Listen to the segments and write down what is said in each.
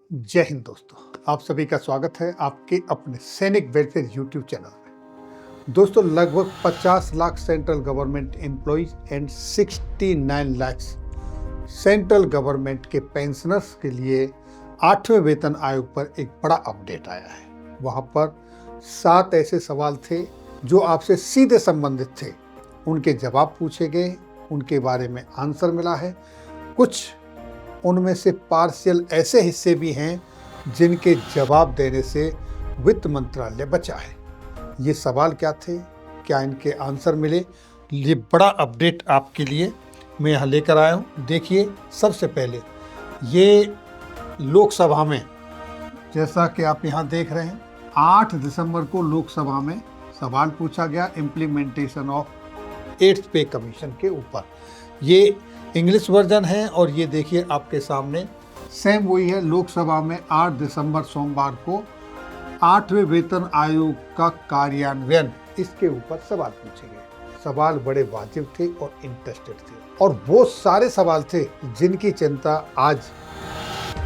जय हिंद दोस्तों, आप सभी का स्वागत है आपके अपने सैनिक वेलफेयर यूट्यूब चैनल में। दोस्तों, लगभग 50 lakh central government employees and 69 lakh central government के पेंशनर्स के लिए 8वें वेतन आयोग पर एक बड़ा अपडेट आया है। वहाँ पर 7 ऐसे सवाल थे जो आपसे सीधे संबंधित थे। उनके जवाब पूछे गए, उनके बारे में आंसर मिला है। कुछ उनमें से पार्शियल ऐसे हिस्से भी हैं जिनके जवाब देने से वित्त मंत्रालय बचा है। ये सवाल क्या थे, क्या इनके आंसर मिले, ये बड़ा अपडेट आपके लिए मैं यहाँ लेकर आया हूँ। देखिए, सबसे पहले ये लोकसभा में, जैसा कि आप यहाँ देख रहे हैं, 8 दिसंबर को लोकसभा में सवाल पूछा गया इम्प्लीमेंटेशन ऑफ 8th पे कमीशन के ऊपर। ये इंग्लिश वर्जन है और ये देखिए आपके सामने सेम वही है। लोकसभा में 8 दिसंबर सोमवार को 8वें वेतन आयोग का कार्यान्वयन, इसके ऊपर सवाल पूछे गए। सवाल बड़े वाजिब थे और इंटरेस्टेड थे, और वो सारे सवाल थे जिनकी चिंता आज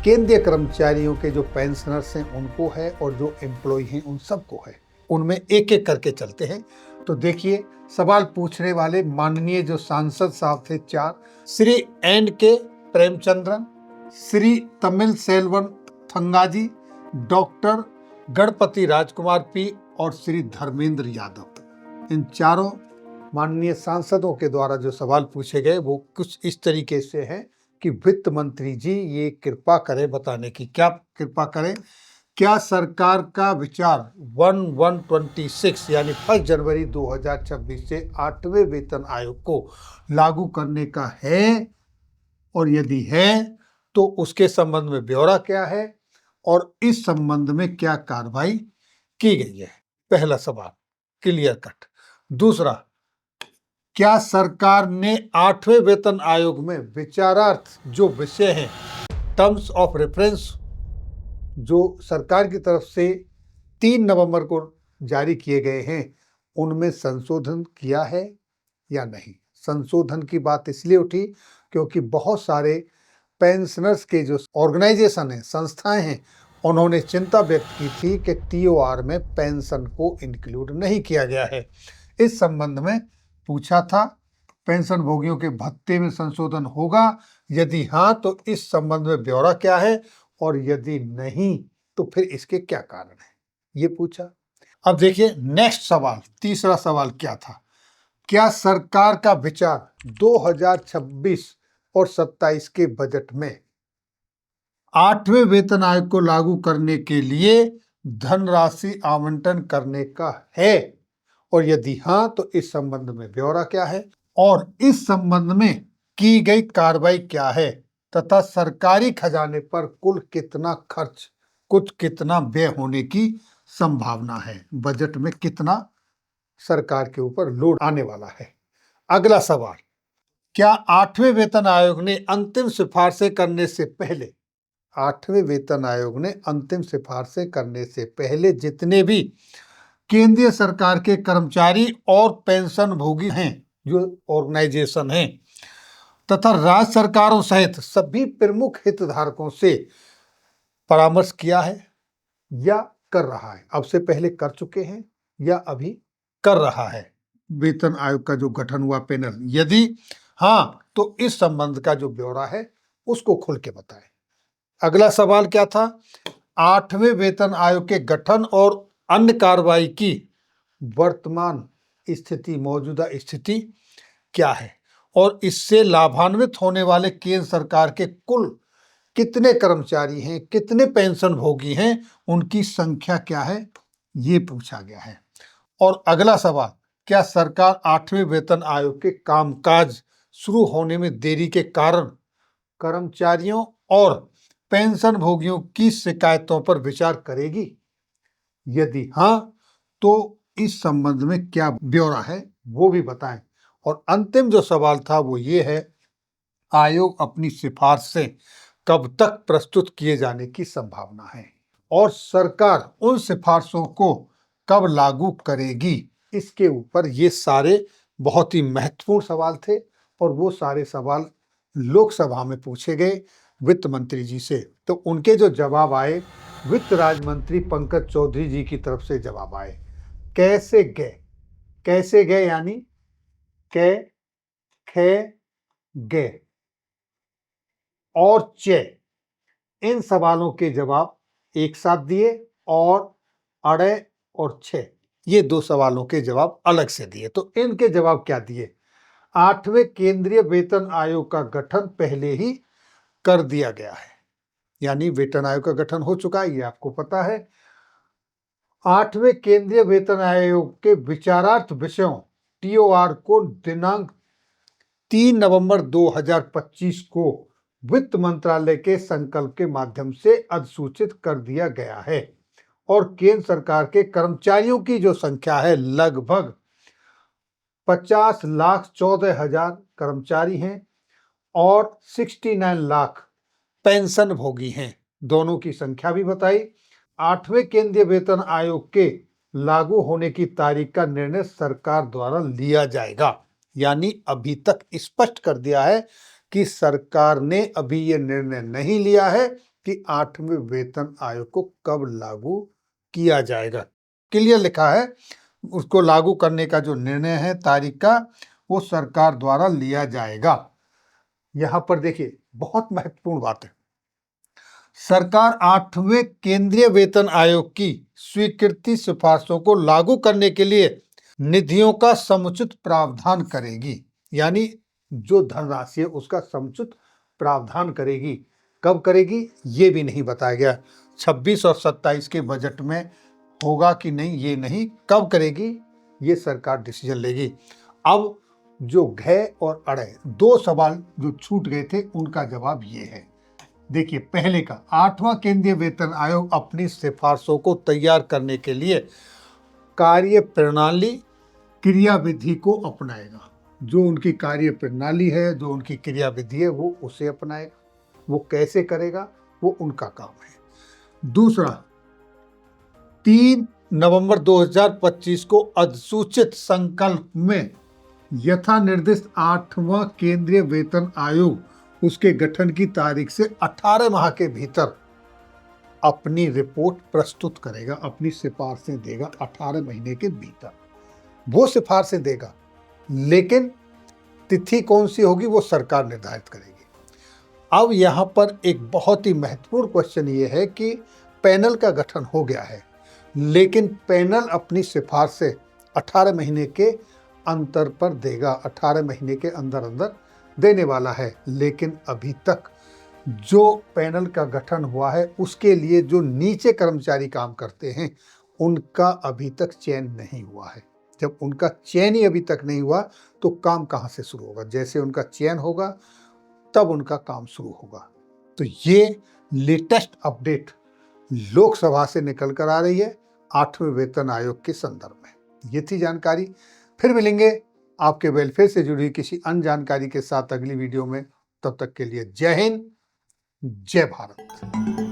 केंद्रीय कर्मचारियों के जो पेंशनर्स हैं उनको है और जो एम्प्लॉय हैं उन सबको है। उनमें एक एक करके चलते हैं। तो देखिए, सवाल पूछने वाले माननीय जो सांसद साहब थे 4, श्री N.K. प्रेमचंद्रन, श्री तमिल सेल्वन थंगाजी, डॉक्टर गणपति राजकुमार पी और श्री धर्मेंद्र यादव। इन चारों माननीय सांसदों के द्वारा जो सवाल पूछे गए वो कुछ इस तरीके से है कि वित्त मंत्री जी ये कृपा करें बताने की। क्या कृपा करें? क्या सरकार का विचार 1/1/26 यानी 1 जनवरी 2026 से 8वें वेतन आयोग को लागू करने का है, और यदि है तो उसके संबंध में ब्यौरा क्या है और इस संबंध में क्या कार्रवाई की गई है? पहला सवाल क्लियर कट। दूसरा, क्या सरकार ने 8वें वेतन आयोग में विचारार्थ जो विषय हैं, टर्म्स ऑफ रेफरेंस जो सरकार की तरफ से 3 नवंबर को जारी किए गए हैं, उनमें संशोधन किया है या नहीं? संशोधन की बात इसलिए उठी क्योंकि बहुत सारे पेंशनर्स के जो ऑर्गेनाइजेशन हैं, संस्थाएं हैं, उन्होंने चिंता व्यक्त की थी कि TOR में पेंशन को इंक्लूड नहीं किया गया है। इस संबंध में पूछा था, पेंशन भोगियों के भत्ते में संशोधन होगा? यदि हाँ तो इस संबंध में ब्यौरा क्या है, और यदि नहीं तो फिर इसके क्या कारण है, ये पूछा। अब देखिए नेक्स्ट सवाल, तीसरा सवाल क्या था? क्या सरकार का विचार 2026 और 27 के बजट में 8वें वेतन आयोग को लागू करने के लिए धनराशि आवंटन करने का है, और यदि हाँ तो इस संबंध में ब्यौरा क्या है और इस संबंध में की गई कार्रवाई क्या है, तथा सरकारी खजाने पर कुल कितना खर्च, कुछ कितना व्यय होने की संभावना है, बजट में कितना सरकार के ऊपर लोड आने वाला है। अगला सवाल, क्या 8वें वेतन आयोग ने अंतिम सिफारिशें करने से पहले, 8वें वेतन आयोग ने अंतिम सिफारिशें करने से पहले जितने भी केंद्रीय सरकार के कर्मचारी और पेंशन भोगी हैं, जो ऑर्गेनाइजेशन हैं, तथा राज्य सरकारों सहित सभी प्रमुख हितधारकों से परामर्श किया है या कर रहा है? अब से पहले कर चुके हैं या अभी कर रहा है वेतन आयोग का जो गठन हुआ पैनल? यदि हाँ तो इस संबंध का जो ब्यौरा है उसको खुल के बताएं। अगला सवाल क्या था? 8वें वेतन आयोग के गठन और अन्य कार्रवाई की वर्तमान स्थिति, मौजूदा स्थिति क्या है, और इससे लाभान्वित होने वाले केंद्र सरकार के कुल कितने कर्मचारी हैं, कितने पेंशन भोगी हैं, उनकी संख्या क्या है, ये पूछा गया है। और अगला सवाल, क्या सरकार 8वें वेतन आयोग के कामकाज शुरू होने में देरी के कारण कर्मचारियों और पेंशन भोगियों की शिकायतों पर विचार करेगी? यदि हाँ तो इस संबंध में क्या ब्यौरा है वो भी बताएं। और अंतिम जो सवाल था वो ये है, आयोग अपनी सिफारिशें कब तक प्रस्तुत किए जाने की संभावना है, और सरकार उन सिफारिशों को कब लागू करेगी? इसके ऊपर ये सारे बहुत ही महत्वपूर्ण सवाल थे, और वो सारे सवाल लोकसभा में पूछे गए। वित्त मंत्री जी से। तो उनके जो जवाब आए, वित्त राज्य मंत्री पंकज चौधरी जी की तरफ से जवाब आए। कैसे गए, कैसे गए यानी कै, खे, गे और चे, इन सवालों के जवाब एक साथ दिए और अड़े और छे, ये दो सवालों के जवाब अलग से दिए। तो इनके जवाब क्या दिए? 8वें केंद्रीय वेतन आयोग का गठन पहले ही कर दिया गया है, यानी वेतन आयोग का गठन हो चुका है, ये आपको पता है। 8वें केंद्रीय वेतन आयोग के विचारार्थ विषयों TOR को दिनांक 3 नवंबर 2025 को वित्त मंत्रालय के संकल्प के माध्यम से अधिसूचित कर दिया गया है और केंद्र सरकार के कर्मचारियों की जो संख्या है लगभग 50,14,000 कर्मचारी हैं और 69 लाख पेंशन भोगी हैं। दोनों की संख्या भी बताई। 8वें केंद्रीय वेतन आयोग के लागू होने की तारीख का निर्णय सरकार द्वारा लिया जाएगा, यानी अभी तक स्पष्ट कर दिया है कि सरकार ने अभी ये निर्णय नहीं लिया है कि 8वें वेतन आयोग को कब लागू किया जाएगा। क्लियर लिखा है, उसको लागू करने का जो निर्णय है तारीख का, वो सरकार द्वारा लिया जाएगा। यहां पर देखिए बहुत महत्वपूर्ण बात है, सरकार 8वें केंद्रीय वेतन आयोग की स्वीकृति सिफारिशों को लागू करने के लिए निधियों का समुचित प्रावधान करेगी, यानी जो धनराशि है उसका समुचित प्रावधान करेगी। कब करेगी ये भी नहीं बताया गया, 26 और 27 के बजट में होगा कि नहीं ये नहीं, कब करेगी ये सरकार डिसीजन लेगी। अब जो घे और अड़े दो सवाल जो छूट गए थे उनका जवाब ये है। देखिए पहले का, 8वां केंद्रीय वेतन आयोग अपनी सिफारिशों को तैयार करने के लिए कार्य प्रणाली क्रियाविधि को अपनाएगा। जो उनकी कार्य प्रणाली है, जो उनकी क्रियाविधि है, वो उसे अपनाएगा। वो कैसे करेगा वो उनका काम है। दूसरा, 3 नवंबर 2025 को अधिसूचित संकल्प में यथा निर्दिष्ट 8वां केंद्रीय वेतन आयोग उसके गठन की तारीख से 18 माह के भीतर अपनी रिपोर्ट प्रस्तुत करेगा, अपनी सिफारिशें देगा। 18 महीने के भीतर वो सिफारिशें देगा, लेकिन तिथि कौन सी होगी वो सरकार निर्धारित करेगी। अब यहाँ पर एक बहुत ही महत्वपूर्ण क्वेश्चन ये है कि पैनल का गठन हो गया है, लेकिन पैनल अपनी सिफारिशें 18 महीने के अंतर पर देगा, 18 महीने के अंदर अंदर देने वाला है। लेकिन अभी तक जो पैनल का गठन हुआ है उसके लिए जो नीचे कर्मचारी काम करते हैं उनका अभी तक चयन नहीं हुआ है। जब उनका चयन ही अभी तक नहीं हुआ तो काम कहाँ से शुरू होगा? जैसे उनका चयन होगा तब उनका काम शुरू होगा। तो ये लेटेस्ट अपडेट लोकसभा से निकल कर आ रही है 8वें वेतन आयोग के संदर्भ में। ये थी जानकारी। फिर मिलेंगे आपके वेलफेयर से जुड़ी किसी अन्य जानकारी के साथ अगली वीडियो में। तब तक के लिए जय हिंद, जय भारत।